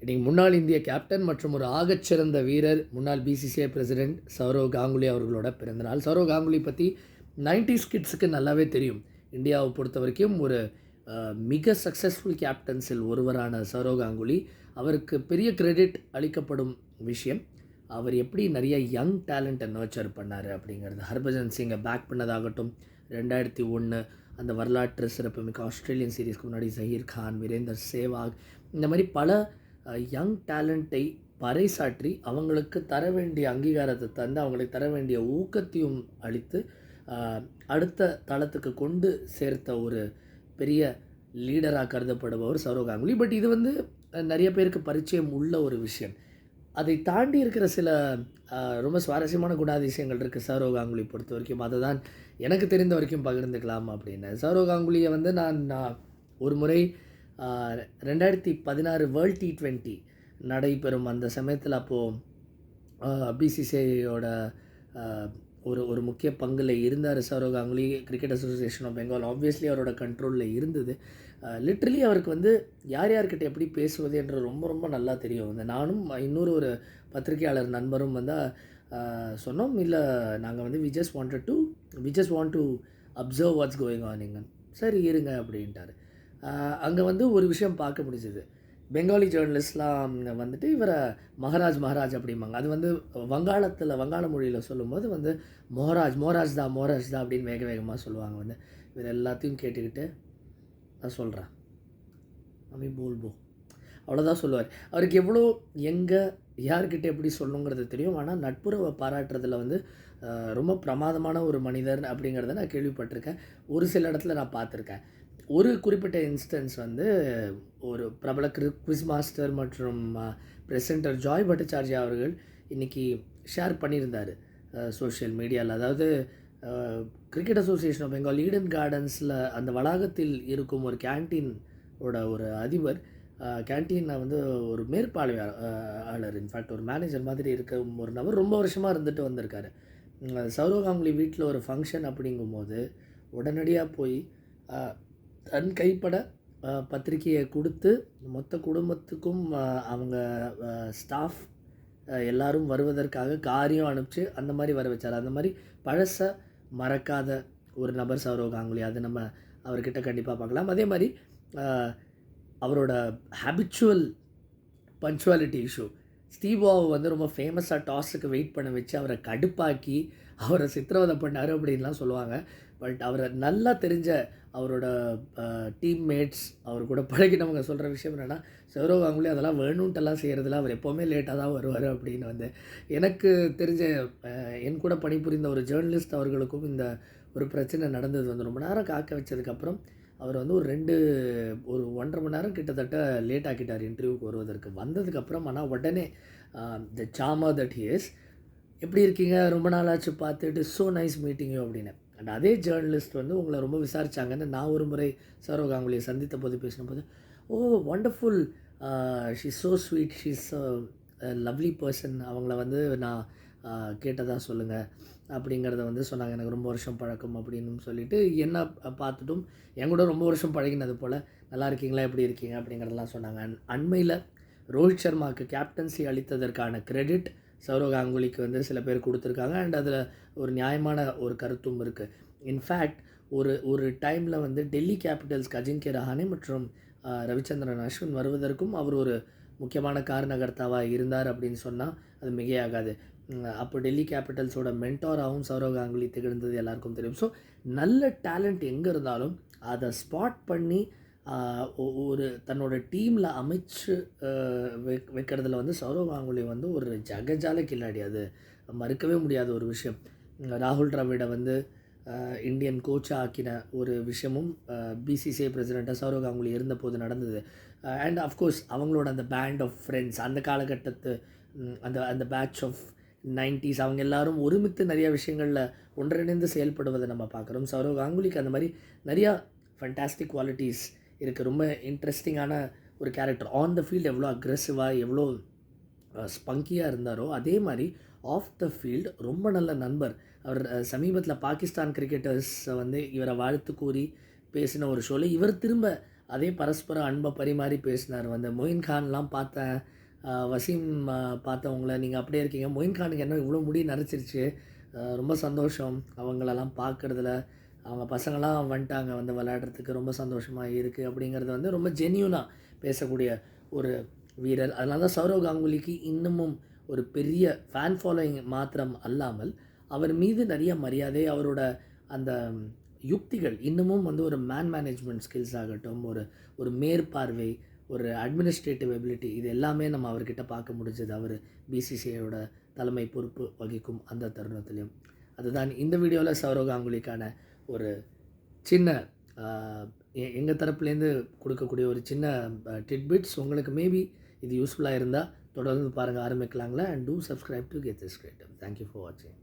இன்றைக்கி முன்னாள் இந்திய கேப்டன் மற்றும் ஒரு ஆகச்சிறந்த வீரர், முன்னாள் பிசிசிஐ பிரசிடென்ட் சௌரவ் காங்குலி அவர்களோட பிறந்தநாள். சௌரவ் காங்குலி பற்றி 90s கிட்ஸுக்கு நல்லாவே தெரியும். இந்தியாவை பொறுத்த வரைக்கும் ஒரு மிக சக்ஸஸ்ஃபுல் கேப்டன்ஸில் ஒருவரான சௌரவ் காங்குலி. அவருக்கு பெரிய கிரெடிட் அளிக்கப்படும் விஷயம், அவர் எப்படி நிறைய யங் டேலண்ட்டை நர்ச்சர் பண்ணார் அப்படிங்கிறது. ஹர்பஜன் சிங்கை பேக் பண்ணதாகட்டும், 2001 அந்த வரலாற்று சிறப்புமிக்க ஆஸ்திரேலியன் சீரீஸ்க்கு முன்னாடி ஜஹீர் கான், வீரேந்தர் சேவாக், இந்த மாதிரி பல யங் டேலண்ட்டை பறைசாற்றி அவங்களுக்கு தர வேண்டிய அங்கீகாரத்தை தந்து அவங்களுக்கு தர வேண்டிய ஊக்கத்தையும் அளித்து அடுத்த தளத்துக்கு கொண்டு சேர்த்த ஒரு பெரிய லீடராக கருதப்படுபவர் சௌரவ் காங்குலி. பட் இது நிறைய பேருக்கு பரிச்சயம் உள்ள ஒரு விஷயம். அதை தாண்டி இருக்கிற சில ரொம்ப சுவாரஸ்யமான குணாதிசயங்கள் இருக்குது சௌரவ் காங்குலி பொறுத்த வரைக்கும். அதை தான் எனக்கு தெரிந்த வரைக்கும் பகிர்ந்துக்கலாம் அப்படின்னு. சௌரவ் காங்குலியை நான் ஒரு முறை 2016 வேர்ல்ட் T20 நடைபெறும் அந்த சமயத்தில், அப்போது பிசிசிஐயோட ஒரு முக்கிய பங்கில் இருந்தார் Sourav Ganguly. Cricket association of Bengal obviously அவரோட கண்ட்ரோலில் இருந்தது. லிட்ரலி அவருக்கு யார் யார்கிட்ட எப்படி பேசுவது என்று ரொம்ப ரொம்ப நல்லா தெரியும். நானும் இன்னொரு ஒரு பத்திரிகையாளர் நண்பரும் சொன்னோம், இல்லை நாங்கள் we just want to observe what's going on இங்க. சரி இருங்க அப்படின்ட்டார். அங்கே ஒரு விஷயம் பார்க்க முடிஞ்சது. பெங்காலி ஜேர்னலிஸ்ட்லாம் இவரை மகாராஜ் அப்படிம்பாங்க. அது வங்காள மொழியில் சொல்லும்போது மோராஜ் தான் அப்படின்னு வேக வேகமாக சொல்லுவாங்க. இவர் எல்லாத்தையும் கேட்டுக்கிட்டு நான் சொல்கிறேன் போல்போ அவ்வளோதான் சொல்லுவார். அவருக்கு எவ்வளோ எங்கே யார்கிட்ட எப்படி சொல்லணுங்கிறது தெரியும். ஆனால் நட்புறவை பாராட்டுறதுல ரொம்ப பிரமாதமான ஒரு மனிதர் அப்படிங்கிறத நான் கேள்விப்பட்டிருக்கேன். ஒரு சில இடத்துல நான் பார்த்துருக்கேன். ஒரு குறிப்பிட்ட இன்ஸ்டன்ஸ் ஒரு பிரபல குவிஸ் மாஸ்டர் மற்றும் ப்ரெசென்டர் ஜாய் பட்டாச்சார்யா அவர்கள் இன்றைக்கி ஷேர் பண்ணியிருந்தார் சோஷியல் மீடியாவில். அதாவது cricket association of Bengal Eden கார்டன்ஸில் அந்த வளாகத்தில் இருக்கும் ஒரு கேன்டீனோட ஒரு அதிபர், கேன்டீனில் ஒரு மேற்பார்வையாளர், இன்ஃபேக்ட் ஒரு மேனேஜர் மாதிரி இருக்க ஒரு நபர் ரொம்ப வருஷமாக இருந்துட்டு வந்திருக்காரு. சௌரவ் காங்குலி வீட்டில் ஒரு ஃபங்க்ஷன் அப்படிங்கும்போது உடனடியாக போய் தன் கைப்பட பத்திரிக்கையை கொடுத்து மொத்த குடும்பத்துக்கும் அவங்க ஸ்டாஃப் எல்லோரும் வருவதற்காக காரியம் அனுப்பிச்சு அந்த மாதிரி வர வச்சார். அந்த மாதிரி பழச மறக்காத ஒரு நபர் சௌரவ் காங்குலி. அது நம்ம அவர்கிட்ட கண்டிப்பாக பார்க்கலாம். அதே மாதிரி அவரோட ஹேபிச்சுவல் பங்க்சுவாலிட்டி இஷ்யூ, ஸ்டீவாவை ரொம்ப ஃபேமஸாக டாஸுக்கு வெயிட் பண்ண வச்சு அவரை கடுப்பாக்கி அவரை சித்திரவதை பண்ணார் அப்படின்லாம் சொல்லுவாங்க. பட் அவரை நல்லா தெரிஞ்ச அவரோட டீம்மேட்ஸ், அவர் கூட பழகினவங்க சொல்கிற விஷயம் என்னென்னா, சௌரவ் காங்குலி அதெல்லாம் வேணுன்ட்டெல்லாம் செய்கிறதுல அவர் எப்போவுமே லேட்டாக தான் வருவார் அப்படின்னு எனக்கு தெரிஞ்ச என் கூட பணிபுரிந்த ஒரு ஜேர்னலிஸ்ட் அவர்களுக்கும் இந்த ஒரு பிரச்சனை நடந்தது. ரொம்ப நேரம் காக்க வச்சதுக்கப்புறம் அவர் ஒரு 1.5 மணி நேரம் கிட்டத்தட்ட லேட் ஆக்கிட்டார் இன்டர்வியூக்கு வருவதற்கு. வந்ததுக்கப்புறம் ஆனால் உடனே த சாமா தட் ஹி இஸ், எப்படி இருக்கீங்க, ரொம்ப நாளாச்சு பார்த்துட்டு, ஸோ நைஸ் மீட்டிங் யூ அப்படின்னு. அண்ட் அதே ஜேர்னலிஸ்ட் உங்களை ரொம்ப விசாரித்தாங்கன்னு நான் ஒரு முறை சௌரவ் காங்குலியை சந்தித்த போது பேசின போது, oh wonderful, she so sweet, she is lovely person, அவங்கள நான் கேட்டதாக சொல்லுங்கள் அப்படிங்கிறத சொன்னாங்க. எனக்கு ரொம்ப வருஷம் பழக்கம் அப்படின்னு சொல்லிட்டு என்ன பார்த்துட்டும் என் கூட ரொம்ப வருஷம் பழகினது போல், நல்லா இருக்கீங்களா, எப்படி இருக்கீங்க அப்படிங்கிறதெல்லாம் சொன்னாங்க. அண்மையில் ரோஹித் சர்மாவுக்கு கேப்டன்சி அளித்ததற்கான கிரெடிட் சௌரவ் காங்குலிக்கு சில பேர் கொடுத்துருக்காங்க. அண்ட் அதில் ஒரு நியாயமான ஒரு கருத்தும் இருக்குது. இன்ஃபேக்ட் ஒரு டைமில் டெல்லி கேபிட்டல்ஸ்க்கு அஜின்கிய ரஹானே மற்றும் ரவிச்சந்திரன் அஸ்வின் வருவதற்கும் அவர் ஒரு முக்கியமான காரணகர்த்தாவாக இருந்தார் அப்படின்னு சொன்னால் அது மிகையாகாது. அப்போ டெல்லி கேபிட்டல்ஸோட மென்டாராகவும் சௌரவ் காங்குலி திகழ்ந்தது எல்லாருக்கும் தெரியும். ஸோ நல்ல டேலண்ட் எங்கே இருந்தாலும் அதை ஸ்பாட் பண்ணி ஒரு தன்னோட டீமில் அமைச்சு வைக்கிறதுல சௌரவ் காங்குலி ஒரு ஜகஜால கில்லாடி, அது மறுக்கவே முடியாத ஒரு விஷயம். ராகுல் டிராவிடை இந்தியன் கோச்சாக ஆக்கின ஒரு விஷயமும் பிசிசிஐ பிரசிடெண்ட்டாக சௌரவ் காங்குலி இருந்தபோது நடந்தது. அண்ட் அஃப்கோர்ஸ் அவங்களோட அந்த பேண்ட் ஆஃப் ஃப்ரெண்ட்ஸ், அந்த காலகட்டத்து அந்த பேட்ச் ஆஃப் 90s, அவங்க எல்லாரும் ஒருமித்து நிறைய விஷயங்களில் ஒன்றிணைந்து செயல்படுவதை நம்ம பார்க்குறோம். சௌரவ் காங்குலிக்கு அந்த மாதிரி நிறையா ஃபண்டாஸ்டிக் குவாலிட்டிஸ் இருக்குது. ரொம்ப இன்ட்ரெஸ்டிங்கான ஒரு கேரக்டர். ஆன் த ஃபீல்டு எவ்வளோ அக்ரெசிவாக எவ்வளோ ஸ்பங்கியாக இருந்தாரோ அதே மாதிரி ஆஃப் த ஃபீல்டு ரொம்ப நல்ல நண்பர். அவர் சமீபத்தில் பாகிஸ்தான் கிரிக்கெட்டர்ஸை இவரை வாழ்த்து கூறி பேசின ஒரு ஷோவில் இவர் திரும்ப அதே பரஸ்பர அன்பை பரிமாறி பேசினார். வந்து மொயின் கான்லாம் பார்த்தேன், வசீம் பார்த்தவங்கள நீங்கள் அப்படியே இருக்கீங்க. மொயின் கானுக்கு என்ன இவ்வளோ முடி நரைச்சிருச்சு, ரொம்ப சந்தோஷம் அவங்களெல்லாம் பார்க்குறதுல. அவங்க பசங்களாம் வந்துட்டாங்க வந்து விளையாடுறதுக்கு, ரொம்ப சந்தோஷமாக இருக்குது அப்படிங்கிறது வந்து ரொம்ப ஜென்யூனாக பேசக்கூடிய ஒரு வீரர். அதனால தான் சௌரவ் காங்குலிக்கு இன்னமும் ஒரு பெரிய ஃபேன் ஃபாலோயிங் மாத்திரம் அல்லாமல் அவர் மீது நிறைய மரியாதை, அவரோட அந்த யுக்திகள் இன்னமும் வந்து ஒரு மேனேஜ்மெண்ட் ஸ்கில்ஸ் ஆகட்டும், ஒரு ஒரு மேற்பார்வை, ஒரு அட்மினிஸ்ட்ரேட்டிவ் எபிலிட்டி, இது எல்லாமே நம்ம அவர்கிட்ட பார்க்க முடிஞ்சது. அவர் பிசிசிஐயோட தலைமை பொறுப்பு வகிக்கும் அந்த தருணத்திலையும். அதுதான் இந்த வீடியோவில் சௌரவ் காங்குலிக்கான ஒரு சின்ன எங்கள் தரப்புலேருந்து கொடுக்கக்கூடிய ஒரு சின்ன டிட்பிட்ஸ். உங்களுக்கு மேபி இது யூஸ்ஃபுல்லாக இருந்தால் தொடர்ந்து பாருங்கள், ஆரம்பிக்கலாங்களா? And do subscribe to get this creative. Thank you for வாட்சிங்.